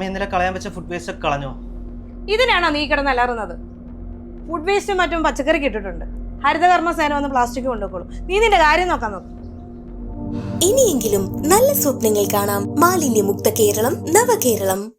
അമ്മ ഇന്നലെ കളയാൻ വെച്ച ഫുഡ് വേസ്റ്റ് ഒക്കെ കളഞ്ഞോ? ഇതിനാണോ നീ കിടന്ന് അലറുന്നത്? ഫുഡ് വേസ്റ്റും മറ്റും പച്ചക്കറി ഇട്ടിട്ടുണ്ട്. ഹരിതകർമ്മ സേന വന്ന് പ്ലാസ്റ്റിക് കൊണ്ടുപോകുള്ളൂ. നീ നിന്റെ കാര്യം നോക്കാൻ നോക്കും. ഇനിയെങ്കിലും നല്ല സ്വപ്നങ്ങൾ കാണാം. മാലിന്യമുക്ത കേരളം, നവകേരളം.